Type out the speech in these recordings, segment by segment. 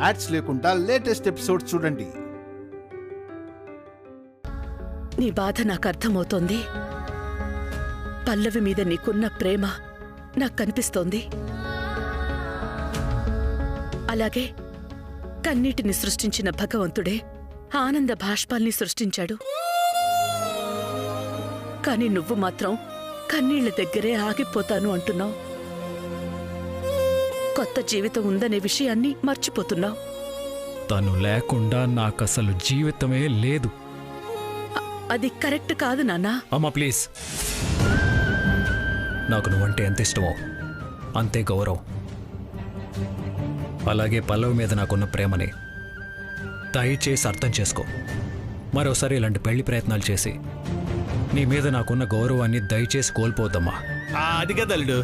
Ads లేకుండా latest episode చూడండి. నీ బాధ నాకు అర్థమవుతోంది. పల్లవి మీద నీకున్న ప్రేమ నాకు కనిపిస్తోంది. అలాగే కన్నీటిని సృష్టించిన భగవంతుడే ఆనంద భాష్పాల్ని సృష్టించాడు. కాని నువ్వు మాత్రం కన్నీళ్ల దగ్గరే ఆగిపోతాను అంటున్నావు. కొత్త జీవితం ఉందనే విషయాన్ని మర్చిపోతున్నావు. తను లేకుండా నాకసలు జీవితమే లేదు. అది కరెక్ట్ కాదు నాన్నా. అమ్మా ప్లీజ్, నాకు నువ్వంటే ఎంత ఇష్టమో అంతే గౌరవం. అలాగే పల్లవి మీద నాకున్న ప్రేమని దయచేసి అర్థం చేసుకో. మరోసారి ఇలాంటి పెళ్లి ప్రయత్నాలు చేసి నీ మీద నాకున్న గౌరవాన్ని దయచేసి కోల్పోద్దమ్మా. అది కదలుడు,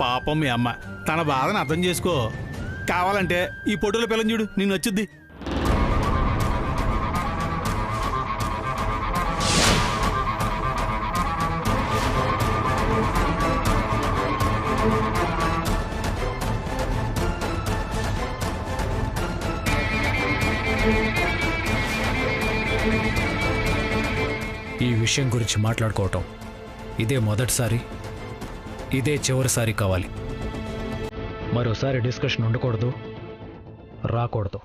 పాపం మీ అమ్మ తన బాధను అర్థం చేసుకో. కావాలంటే ఈ ఫోటోలో పిల్లని చూడు, నిన్ను వచ్చింది. ఈ విషయం గురించి మాట్లాడుకోవటం ఇదే మొదటిసారి, ఇదే చివరిసారి కావాలి. మరోసారి డిస్కషన్ ఉండకూడదు, రాకూడదు.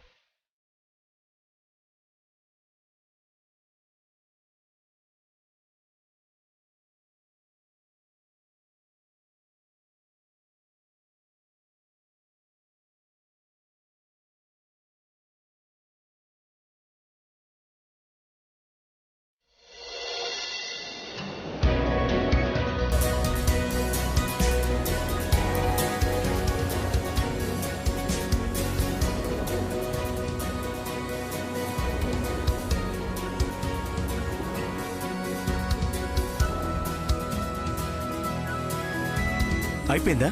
అయిపోయిందా?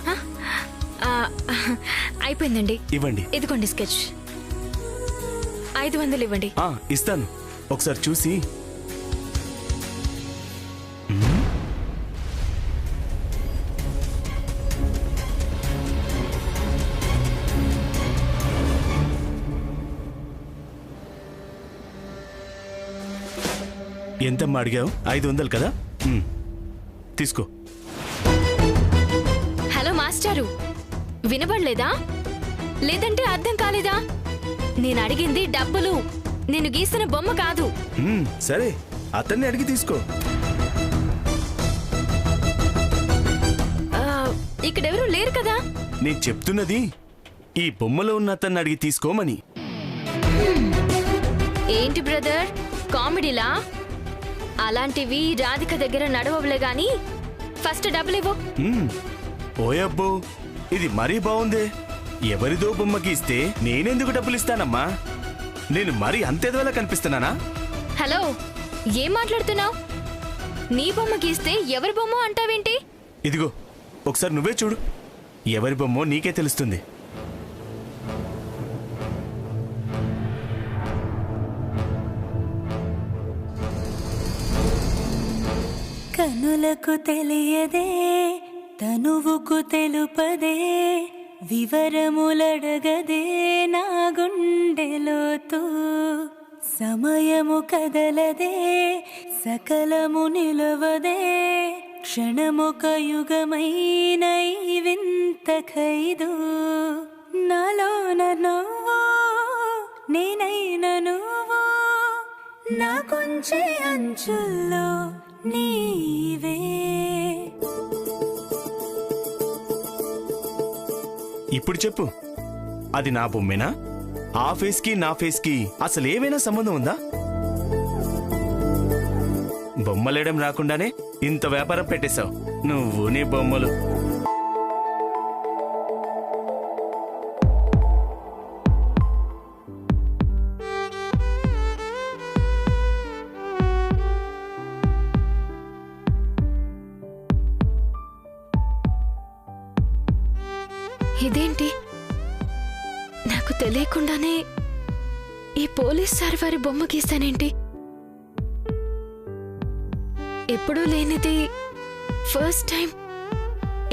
అయిపోయిందండి. ఇవ్వండి. ఇదిగోండి స్కెచ్. 500 ఇవ్వండి. ఇస్తాను, ఒకసారి చూసి. ఎంతమ్మా అడిగావు? 500 కదా, తీసుకో. హలో మాస్టారు, వినబడలేదా? లేదంటే అర్థం కాలేదా? నేను అడిగింది డబ్బులు, నేను గీసిన బొమ్మ కాదు. సరే, అతన్ని అడిగి తీసుకో. ఇక్కడెవరూ లేరు కదా. నేను చెప్తున్నది ఈ బొమ్మలో ఉన్న అతన్ని అడిగి తీసుకోమని. ఏంటి బ్రదర్, కామెడీలా? అలాంటివి రాధిక దగ్గర నడవలే గాని ఫస్ట్ డబ్బులు ఇవ్వు. ఓయబ్బో, ఇది మరీ బాగుందే. ఎవరిదో బొమ్మకి ఇస్తే నేనెందుకు డబ్బులు ఇస్తానమ్మా? నేను మరీ అంతేదోలా కనిపిస్తున్నానా? హలో, ఏం మాట్లాడుతున్నావు? నీ బొమ్మ గీస్తే ఎవరి బొమ్మ అంటావేంటి? ఇదిగో ఒకసారి నువ్వే చూడు, ఎవరి బొమ్మో నీకే తెలుస్తుంది. కనులకు తెలియదే, తనువుకు తెలుపదే, వివరములడగదే నా గుండెలోతు. సమయము కదలదే, సకలము నిలవదే, క్షణమొక యుగమైన ఈ వింత ఖైదు. నాలోన నువ్వు, నేనైన నువ్వు, నా కొంచె అంచుల్లో నీవే. ఇప్పుడు చెప్పు, అది నా బొమ్మేనా? ఆ ఫేస్ కి నా ఫేస్ కి అసలేమైనా సంబంధం ఉందా? బొమ్మలేయడం రాకుండానే ఇంత వ్యాపారం పెట్టేశావు నువ్వు నీ బొమ్మలు. ఇదేంటి, నాకు తెలియకుండానే ఈ పోలీస్ సార్ వారి బొమ్మ గీస్తానేంటి? ఎప్పుడూ లేనిది ఫస్ట్ టైం.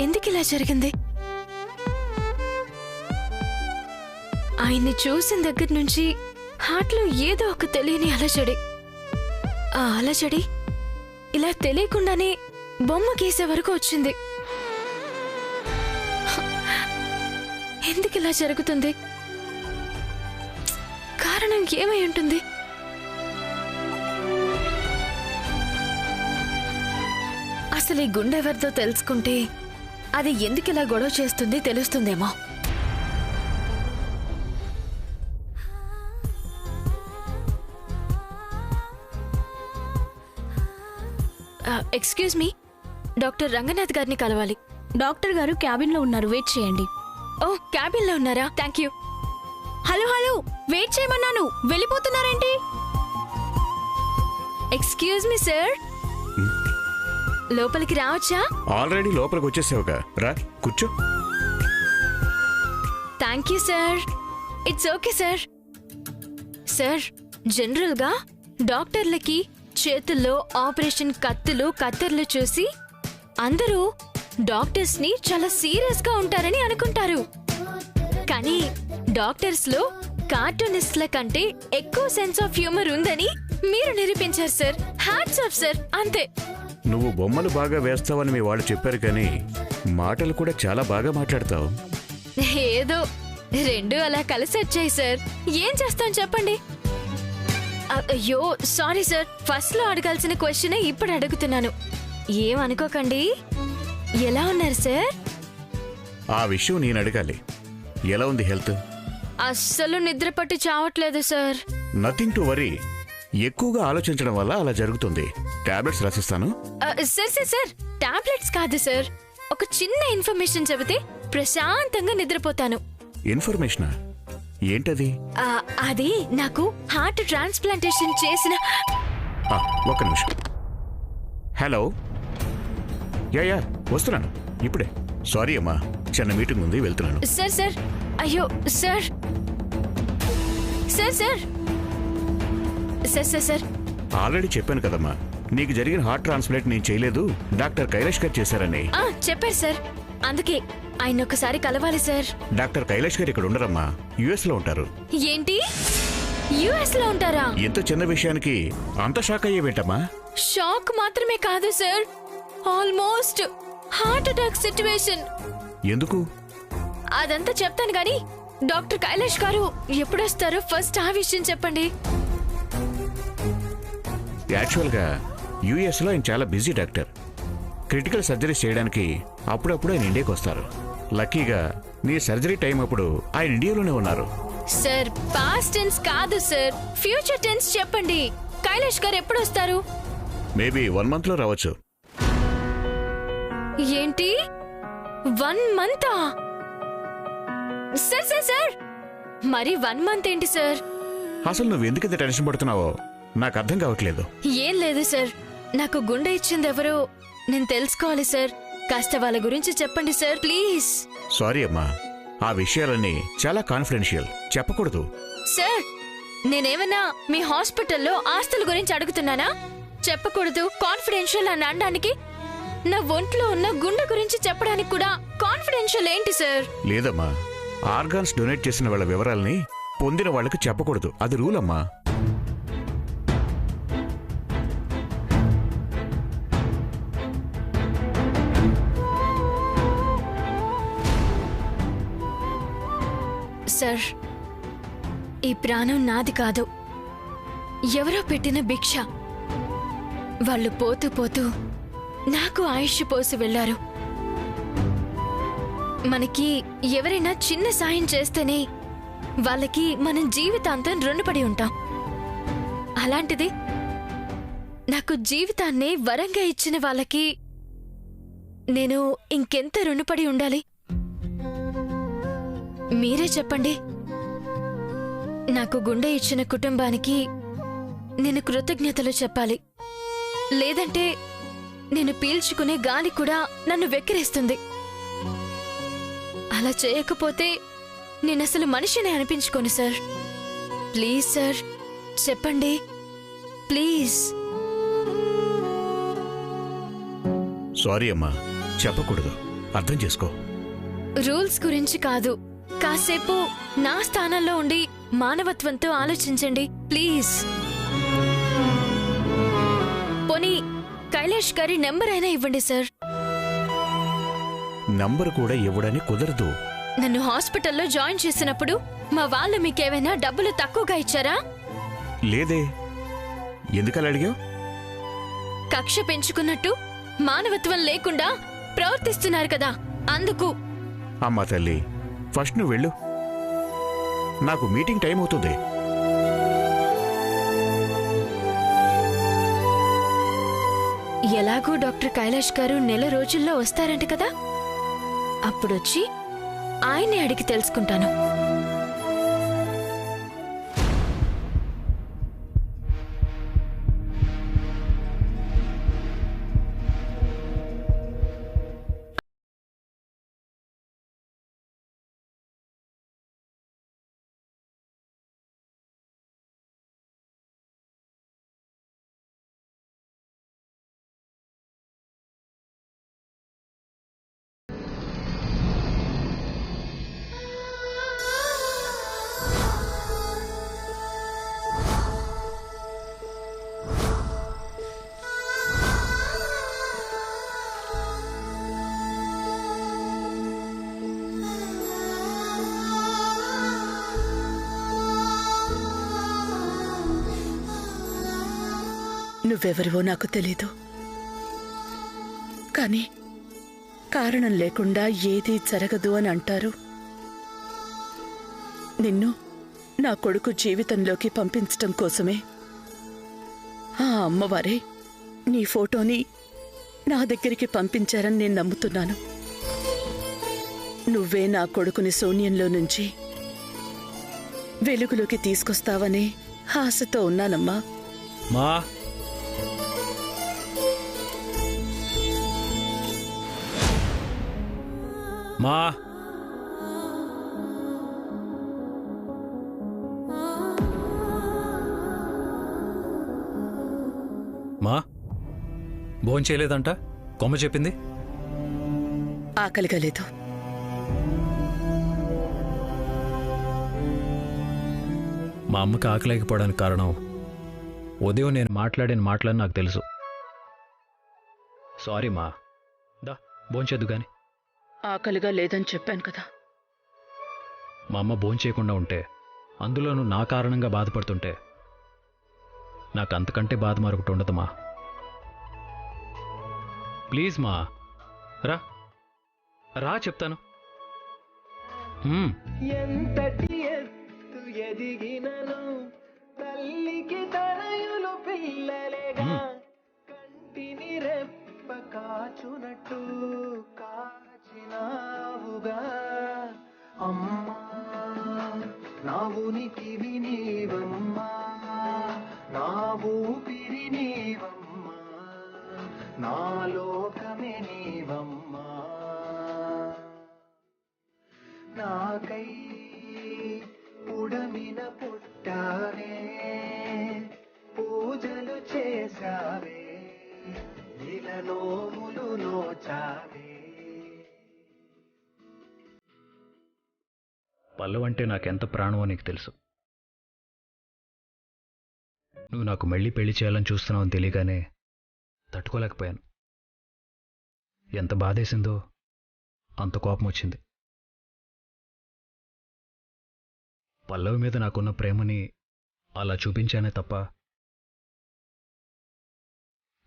ఎందుకు ఇలా జరిగింది? ఆయన్ని చూసిన దగ్గర నుంచి హార్ట్లో ఏదో ఒక తెలియని అలజడి. ఆ అలజడి ఇలా తెలియకుండానే బొమ్మ గీసే వరకు వచ్చింది. ఎందుకు ఇలా జరుగుతుంది? కారణం ఏమై ఉంటుంది? అసలు ఈ గుండె ఎవరితో తెలుసుకుంటే అది ఎందుకు ఇలా గొడవ చేస్తుంది తెలుస్తుందేమో. ఎక్స్క్యూజ్ మీ, డాక్టర్ రంగనాథ్ గారిని కలవాలి. డాక్టర్ గారు క్యాబిన్లో ఉన్నారు, వెయిట్ చేయండి. ఓ, క్యాబిన్లో ఉన్నారా? Thank you. Hello hello, wait చేయమన్నాను, వెళ్ళిపోతున్నారేంటి? ఎక్స్క్యూజ్ మీ సార్, లోపలికి రావచ్చా? ఆల్రెడీ లోపలికి వచ్చేసావుగా, రా కూర్చో. Thank you sir. It's okay sir. Sir, జనరల్గా డాక్టర్లకి చేతుల్లో ఆపరేషన్ కత్తులు కత్తెర్లు చూసి అందరూ డాక్టర్స్ ని చాలా సీరియస్ గా ఉంటారని అనుకుంటారు. కానీ డాక్టర్స్ లో కార్టూనిస్ట్ల కంటే ఎక్కువ సెన్స్ ఆఫ్ హ్యూమర్ ఉందని మీరు నిరూపించారు సార్. Hats off sir. అంతే. నువ్వు బొమ్మలు బాగా వేస్తావని మీ వాళ్ళు చెప్పారు, కానీ మాటలు కూడా చాలా బాగా మాట్లాడతావు. ఏదో రెండు అలా కలిసి వచ్చాయి సార్. ఏం చేస్తాం చెప్పండి. అయ్యో సారీ సార్, ఫస్ట్ లో అడగాల్సిన క్వశ్చన్ ఇప్పుడు అడుగుతున్నాను. ఏమనుకోకండి. ఎలా ఉన్నారు సార్? ఆ విషయం నేను అడగాలి. ఎలా ఉంది హెల్త్? అస్సలు నిద్ర పట్టి చావట్లేదు సార్. Nothing to worry. ఎక్కువగా ఆలోచించడం వల్ల అలా జరుగుతుంది. టాబ్లెట్స్ రాసిస్తాను. సార్ సార్ సార్, టాబ్లెట్స్ కాదు సార్. ఒక చిన్న ఇన్ఫర్మేషన్ చెబితే ప్రశాంతంగా నిద్రపోతాను. ఇన్ఫర్మేషనా? ఏంటది? అది నాకు హార్ట్ ట్రాన్స్ప్లాంటేషన్ చేసిన. ఒక్క నిమిషం. హలో. యా వస్తున్నాను ఇప్పుడే. సారీ అమ్మా, చిన్న మీటింగ్ ఉంది, వెళ్తున్నాను. సార్ సార్, అయ్యో sir sir sir sir sir sir already చెప్పాను కదమ్మా, నీకు జరిగిన హార్ట్ ట్రాన్స్ప్లాంట్ నేను చేయలేదు, డాక్టర్ కైలాష్ గారు చేశారని. చెప్పారు సార్. అందుకే ఆయన ఒకసారి కలవాలి సార్. డాక్టర్ కైలాష్ గారు ఇక్కడ ఉండరమ్మా, యుఎస్ లో ఉంటారు. ఏంటి? యుఎస్ లో ఉంటారా? ఎంత చిన్న విషయానికి అంత షాక్ అయ్యేవేంటమ్మా? షాక్ మాత్రమే కాదు sir, almost heart attack situation. ఎందుకు? అదంతా చెప్తాను గాని డాక్టర్ కైలాష్ గారు ఎప్పుడొస్తారో ఫస్ట్ ఆ విషయం చెప్పండి. యాక్చువల్ గా యుఎస్ లో ఆయన చాలా బిజీ డాక్టర్. క్రిటికల్ సర్జరీస్ చేయడానికి అప్పుడప్పుడు ఆయన ఇండియాకి వస్తారు. లక్కీగా నీ సర్జరీ టైం అప్పుడు ఆయన ఇండియాలోనే ఉన్నారు. సార్, పాస్ట్ టెన్స్ కాదు సార్, ఫ్యూచర్ టెన్స్ చెప్పండి. కైలాష్ గారు ఎప్పుడు వస్తారు? మేబీ 1 month లో రావచ్చు. ఏంటి 1 month? సార్ సార్ సార్, మరి 1 month ఏంటి సార్? అసలు నువ్వు ఎందుకు ఇంత టెన్షన్ పడుతున్నావో నాకు అర్థం కావట్లేదు. ఏం లేదు సార్, నాకు గుండె ఇచ్చింది ఎవరో నేను తెలుసుకోవాలి సార్. కాస్త వాళ్ళ గురించి చెప్పండి సార్, ప్లీజ్. సారీ అమ్మా, ఆ విషయాలన్నీ చాలా కాన్ఫిడెన్షియల్, చెప్పకూడదు. సార్, నేనేమన్నా మీ హాస్పిటల్లో ఆస్తుల గురించి అడుగుతున్నానా? చెప్పకూడదు, కాన్ఫిడెన్షియల్ అని అనడానికి నా ఒంట్లో ఉన్న గుండె గురించి చెప్పడానికి కూడా కాన్ఫిడెన్షియల్ ఏంటి సార్? లేదమ్మా, ఆర్గాన్స్ డొనేట్ చేసిన వాళ్ళ వివరాల్ని పొందిన వాళ్ళకి చెప్పకూడదు, అది రూల్ అమ్మా. సార్, ఈ ప్రాణం నాది కాదు, ఎవరో పెట్టిన భిక్ష. వాళ్ళు పోతూ పోతూ నాకు ఆయుష్ పోసి వెళ్లారు. మనకి ఎవరైనా చిన్న సాయం చేస్తేనే వాళ్ళకి మనం జీవితాంతం రుణపడి ఉంటాం. అలాంటిది నాకు జీవితాన్నే వరంగా ఇచ్చిన వాళ్ళకి నేను ఇంకెంత రుణపడి ఉండాలి? మీరే చెప్పండి. నాకు గుండె ఇచ్చిన కుటుంబానికి నేను కృతజ్ఞతలు చెప్పాలి, లేదంటే నేను పీల్చుకునే గాలి కూడా నన్ను వెక్కిరేస్తుంది. అలా చేయకపోతే నేనసలు మనిషిని అనిపించుకోను సార్. ప్లీజ్ సార్, చెప్పండి ప్లీజ్. సారీ అమ్మా, చెప్పకూడదు, అర్థం చేసుకో. రూల్స్ గురించి కాదు, కాసేపు నా స్థానంలో ఉండి మానవత్వంతో ఆలోచించండి ప్లీజ్. పోనీ కైలాష్ గారి నెంబర్ అయినా ఇవ్వండి సార్. నంబర్ కూడా ఇవ్వడానికి కుదరదు. నన్ను హాస్పిటల్లో జాయిన్ చేసినప్పుడు మా వాళ్ళు మీకేమైనా డబ్బులు తక్కువగా ఇచ్చారా? లేదే. ఎందుకలా అడిగావు? కక్ష పెంచుకున్నట్టు మానవత్వం లేకుండా ప్రవర్తిస్తున్నారు కదా, అందుకు. అమ్మా తల్లి, ఫస్ట్ నువ్వు వెళ్ళు. నాకు మీటింగ్ టైం అవుతుంది. ఎలాగూ డాక్టర్ కైలాష్ గారు నెల రోజుల్లో వస్తారంట కదా, అప్పుడొచ్చి ఆయన్ని అడిగి తెలుసుకుంటాను. నువ్వెవరివో నాకు తెలీదు, కానీ కారణం లేకుండా ఏదీ జరగదు అని అంటారు. నిన్ను నా కొడుకు జీవితంలోకి పంపించటం కోసమే ఆ అమ్మవారే నీ ఫోటోని నా దగ్గరికి పంపించారని నేను నమ్ముతున్నాను. నువ్వే నా కొడుకుని శూన్యంలో నుంచి వెలుగులోకి తీసుకొస్తావనే ఆశతో ఉన్నానమ్మా. మా మా మా భోంచేయలేదంట, కొమ్మ చెప్పింది. ఆకలిగా లేదు. మా అమ్మకి ఆకలేకపోవడానికి కారణం ఉదయం నేను మాట్లాడిన మాటలని నాకు తెలుసు. సారీ మా, దా భోంచేద్దు గాని. ఆకలిగా లేదని చెప్పాను కదా. మా అమ్మ భోంచేయకుండా ఉంటే, అందులోనూ నా కారణంగా బాధపడుతుంటే నాకు అంతకంటే బాధ మరొకటి ఉండదమ్మా. ప్లీజ్ మా, రా రా చెప్తాను. ఎంతటి ఎత్తు ఎదిగినను తల్లికి తనయులు పిల్లలేగా, కంటిని రెప్ప కాచునట్టు కాచినావుగా అమ్మా. నా ఉనికివి నీవమ్మా, నా ఊపిరి నీవమ్మా, నా లోకమే నీవమ్మా. నాకై ఉడమిన పుట్టావే, పూజలు చేశావే, ఇలలోములు నోచావే. పల్లవ్ అంటే నాకెంత ప్రాణమో నీకు తెలుసు. నువ్వు నాకు మళ్ళీ పెళ్లి చేయాలని చూస్తున్నావని తెలియగానే తట్టుకోలేకపోయాను. ఎంత బాధేసిందో అంత కోపం వచ్చింది. పల్లవి మీద నాకున్న ప్రేమని అలా చూపించానే తప్ప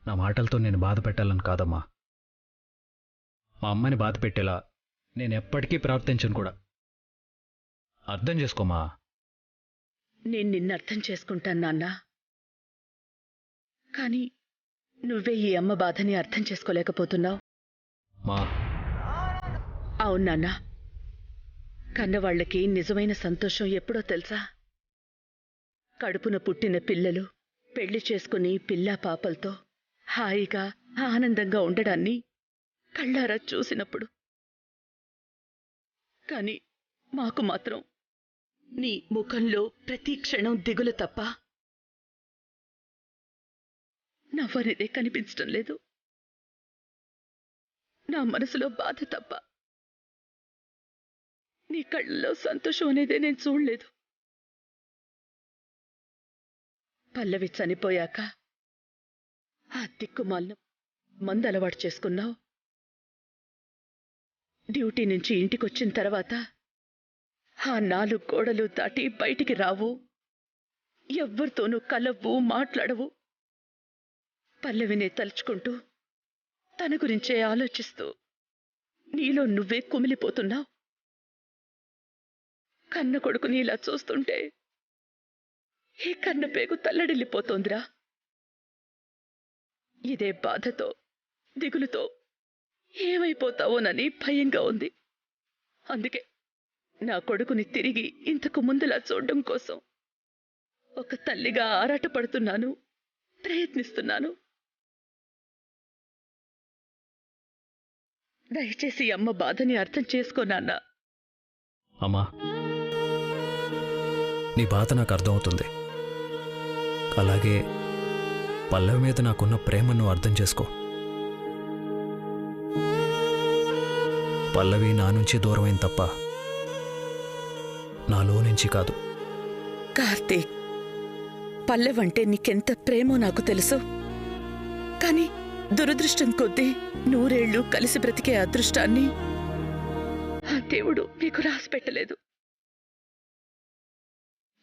నా మాటలతో నేను బాధ పెట్టాలని కాదమ్మా. మా అమ్మని బాధ పెట్టేలా నేను ఎప్పటికీ ప్రవర్తించను కూడా. అర్థం చేసుకోమా. నేను నిన్ను అర్థం చేసుకుంటాను నాన్న, కానీ నువ్వే ఈ అమ్మ బాధని అర్థం చేసుకోలేకపోతున్నావు. మా అవును నాన్న, కన్నవాళ్లకి నిజమైన సంతోషం ఎప్పుడో తెలుసా? కడుపున పుట్టిన పిల్లలు పెళ్లి చేసుకుని పిల్లా పాపలతో హాయిగా ఆనందంగా ఉండడాన్ని కళ్ళారా చూసినప్పుడు. కాని మాకు మాత్రం నీ ముఖంలో ప్రతి క్షణం దిగులు తప్ప నవ్వనిదే కనిపించటం లేదు. నా మనసులో బాధ తప్ప నీ కళ్ళలో సంతోషం అనేదే నేను చూడలేదు. పల్లవి చనిపోయాక ఆ దిక్కుమాలను మందు అలవాటు చేసుకున్నావు. డ్యూటీ నుంచి ఇంటికొచ్చిన తర్వాత ఆ 4 గోడలు దాటి బయటికి రావు, ఎవ్వరితోనూ కలవ్వు, మాట్లాడవు. పల్లవినే తలుచుకుంటూ తన గురించే ఆలోచిస్తూ నీలో నువ్వే కుమిలిపోతున్నావు. కన్న కొడుకుని ఇలా చూస్తుంటే ఈ కన్న పేగు తల్లడిల్లిపోతోందిరా. ఇదే బాధతో, దిగులుతో ఏమైపోతావోనని భయంగా ఉంది. అందుకే నా కొడుకుని తిరిగి ఇంతకు ముందులా చూడడం కోసం ఒక తల్లిగా ఆరాటపడుతున్నాను, ప్రయత్నిస్తున్నాను. దయచేసి అమ్మ బాధని అర్థం చేసుకో నాన్న. అమ్మా, నీ బాధ నాకు అర్థమవుతుంది. అలాగే పల్లవి మీద నాకున్న ప్రేమను అర్థం చేసుకో. పల్లవి నా నుంచి దూరమైన తప్ప నాలో నుంచి కాదు. కార్తీక్, పల్లెవంటే నీకెంత ప్రేమో నాకు తెలుసు. కాని దురదృష్టం కొద్దీ 100 ఏళ్లు కలిసి బ్రతికే అదృష్టాన్ని ఆ దేవుడు నీకు రాసి పెట్టలేదు.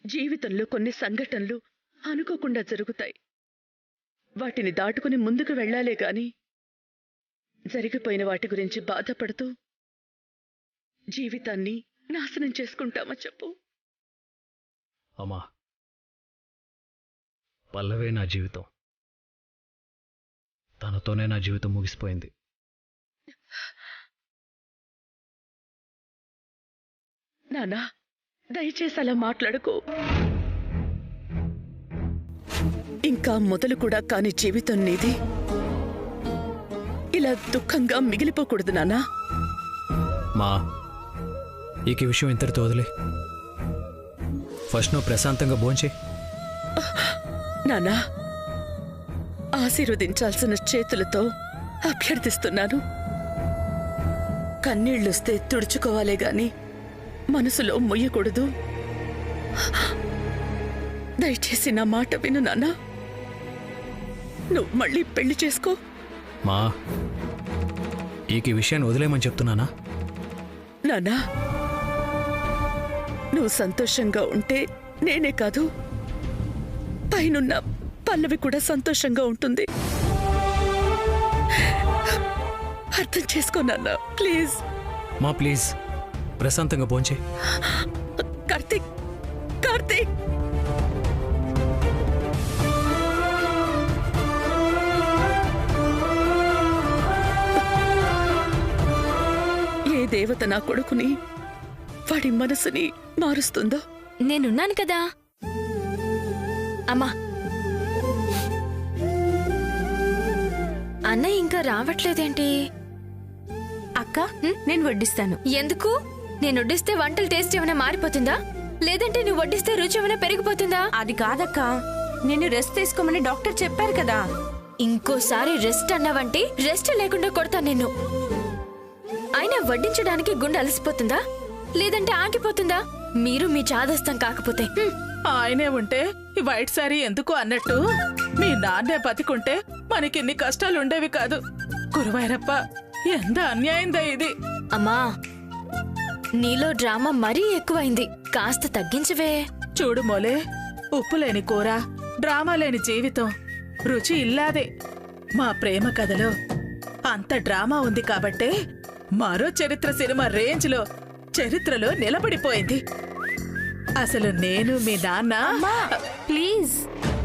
జీవితంలో కొన్ని సంఘటనలు అనుకోకుండా జరుగుతాయి. వాటిని దాటుకుని ముందుకు వెళ్లాలే గాని జరిగిపోయిన వాటి గురించి బాధపడుతూ జీవితాన్ని నాశనం చేసుకుంటామా చెప్పు? అమ్మా, పల్లవే నా జీవితం. తనతోనే నా జీవితం ముగిసిపోయింది. నానా, దయచేసి అలా మాట్లాడుకో. ఇంకా మొదలు కూడా కాని జీవితం నీది. ఇలా దుఃఖంగా మిగిలిపోకూడదు నానా. మా ఈ విషయం ఇంతటితో వదిలే. ఫస్ట్ నువ్వు ప్రశాంతంగా భోంచే. నానా, ఆశీర్వదించాల్సిన చేతులతో అభ్యర్థిస్తున్నాను. కన్నీళ్లొస్తే తుడుచుకోవాలే గాని మనసులో మొయ్యకూడదు. దయచేసి నా మాట విను నాన్నా. నువ్వు మళ్ళీ పెళ్లి చేసుకో. మా ఈ విషయాన్ని వదిలేమని చెప్తున్నానా? నానా, నువ్వు సంతోషంగా ఉంటే నేనే కాదు, పైనున్న పల్లవి కూడా సంతోషంగా ఉంటుంది. అర్థం చేసుకో నాన్నా, ప్లీజ్. మా ప్లీజ్, ప్రశాంతంగా భోంచే. కార్తీక్, కార్తీక్, ఏ దేవత నా కొడుకుని, వాడి మనసుని మారుస్తుందో? నేనున్నాను కదా అమ్మా. అన్నయ్య ఇంకా రావట్లేదేంటి? అక్క, నేను వడ్డిస్తాను. ఎందుకు? నేను వడ్డిస్తే వంటల టేస్ట్ ఏమైనా మారిపోతుందా? లేదంటే నువ్వు వడ్డిస్తే రుచి ఏమైనా పెరిగిపోతుందా? అది కాదక్క, నేను రెస్ట్ తీసుకోమని డాక్టర్ చెప్పారు కదా. ఇంకోసారి రెస్ట్ అన్నావంటే రెస్ట్ లేకుండా కొడతా నిన్ను. అయినా వడ్డించడానికి గుండె అలసిపోతుందా? లేదంటే ఆగిపోతుందా? మీరు మీ చాదస్తం కాకపోతే. ఆయనే ఉంటే ఈ వైట్ సారీ ఎందుకు అన్నట్టు మీ నాన్నే బతికుంటే మనకిన్ని కష్టాలుండేవి కాదు. గురువారప్ప, ఎంత అన్యాయందా ఇది. అమ్మా, నీలో డ్రామా మరీ ఎక్కువైంది. కాస్త తగ్గించవే. చూడు మోలే, ఉప్పు లేని కూర, డ్రామా లేని జీవితం, రుచి ఇల్లాదే. మా ప్రేమ కథలో అంత డ్రామా ఉంది కాబట్టే మరో చరిత్ర సినిమా రేంజ్లో చరిత్రలో నిలబడిపోయింది. అసలు నేను మీ నాన్న. ప్లీజ్,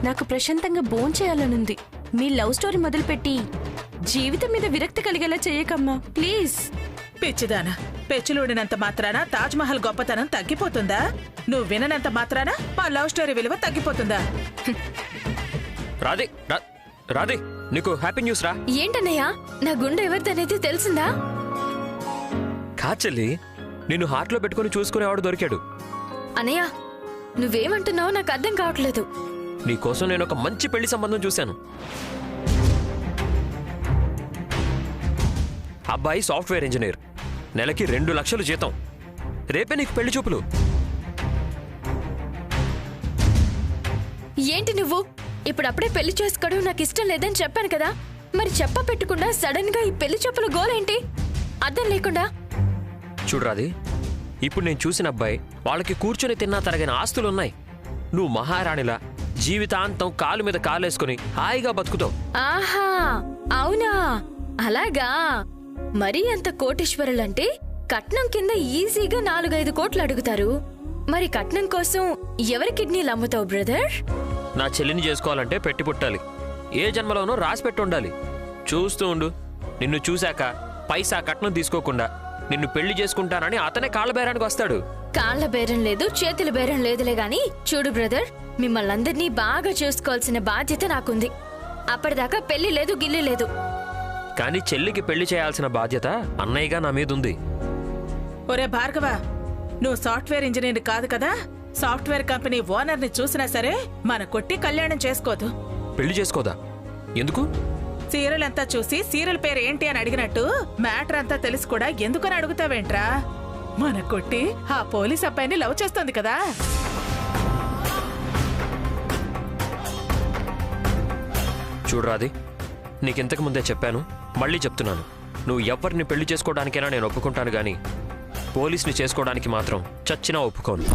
నాకు ప్రశాంతంగా భోంచేయాలనుంది. మీ లవ్ స్టోరీ మొదలుపెట్టి జీవితం మీద విరక్తి కలిగేలా చేయకమ్మా, ప్లీజ్. పిచ్చిదానా, పెచ్చులుడినంత మాత్రాన తాజ్ మహల్ గొప్పతనం తగ్గిపోతుందా? నువ్వు విననంత మాత్రాన మా లవ్ స్టోరీ విలువ తగ్గిపోతుందా? రాధే, రాధే, నీకు హ్యాపీ న్యూస్ రా. ఏంటన్నయ్యా, నా గుండె ఎవరిదనేది తెలిసిందా? కాచెల్లి, నిన్ను హార్ట్లో పెట్టుకుని చూసుకునేవాడు దొరికాడు. అన్నయ్య, నువ్వేమంటున్నావో నాకు అర్థం కావట్లేదు. నీకోసం నేను ఒక మంచి పెళ్లి సంబంధం చూశాను. అబ్బాయి సాఫ్ట్వేర్ ఇంజనీర్, నెలకి 2 లక్షలు జీతం. రేపే నీకు పెళ్లి చూపులు. ఏంటి నువ్వు ఇప్పుడప్పుడే పెళ్లి చేసుకోవడం నాకు ఇష్టం లేదని చెప్పాను కదా, మరి చెప్ప పెట్టకుండా సడన్ గా ఈ పెళ్లి చూపుల గోలేంటి? అర్థం లేకుండా. చూడు రాధి, ఇప్పుడు నేను చూసిన అబ్బాయి వాళ్ళకి కూర్చొని తిన్నా తరగిన ఆస్తులున్నాయి. నువ్వు మహారాణిలా జీవితాంతం కాలు మీద కాలేసుకుని హాయిగా బతుకుతావు. ఆహా, అవునా? అలాగా? మరీ అంత కోటీశ్వరులంటే కట్నం కింద ఈజీగా 4-5 కోట్లు అడుగుతారు. మరి కట్నం కోసం ఎవరి కిడ్నీలు అమ్ముతావు బ్రదర్? నా చెల్లిని చేసుకోవాలంటే పెట్టి పుట్టాలి. ఏ జన్మలోనో రాసి పెట్టి ఉండాలి. చూస్తూ ఉండు, నిన్ను చూశాక పైసా కట్నం తీసుకోకుండా నిన్ను పెళ్లి చేసుకుంటానని అతనే కాళ్ళ బేరానికి వస్తాడు. కాళ్ళ బేరం లేదు, చేతుల బేరం లేదులే గాని చూడు బ్రదర్, మిమ్మల్ని అందరినీ బాగా చూసుకోవాల్సిన బాధ్యత నాకుంది. అప్పటిదాకా పెళ్లి లేదు, గిల్లి లేదు. కానీ చెల్లికి పెళ్లి చేయాల్సిన బాధ్యత అన్నయ్యగా నా మీద ఉంది. ఒరే భార్గవ, నువ్వు సాఫ్ట్వేర్ ఇంజనీర్ కాదు కదా? సాఫ్ట్వేర్ కంపెనీ ఓనర్ని చూసినా సరే మన కొట్టి కళ్యాణం చేసుకోదు. పెళ్లి చేసుకోదా? ఎందుకు? సీరియల్ అంతా చూసి సీరియల్ పేరు ఏంటి అని అడిగినట్టు మ్యాటర్ అంతా తెలిసి కూడా ఎందుకని అడుగుతావేంట్రా? మన కొట్టి ఆ పోలీస్ అబ్బాయిని లవ్ చేస్తుంది కదా. చూడరాది, నీకింతకు ముందే చెప్పాను, మళ్ళీ చెప్తున్నాను. నువ్వు ఎవరిని పెళ్లి చేసుకోవడానికైనా నేను ఒప్పుకుంటాను, గాని పోలీస్ని చేసుకోవడానికి మాత్రం చచ్చినా ఒప్పుకోను.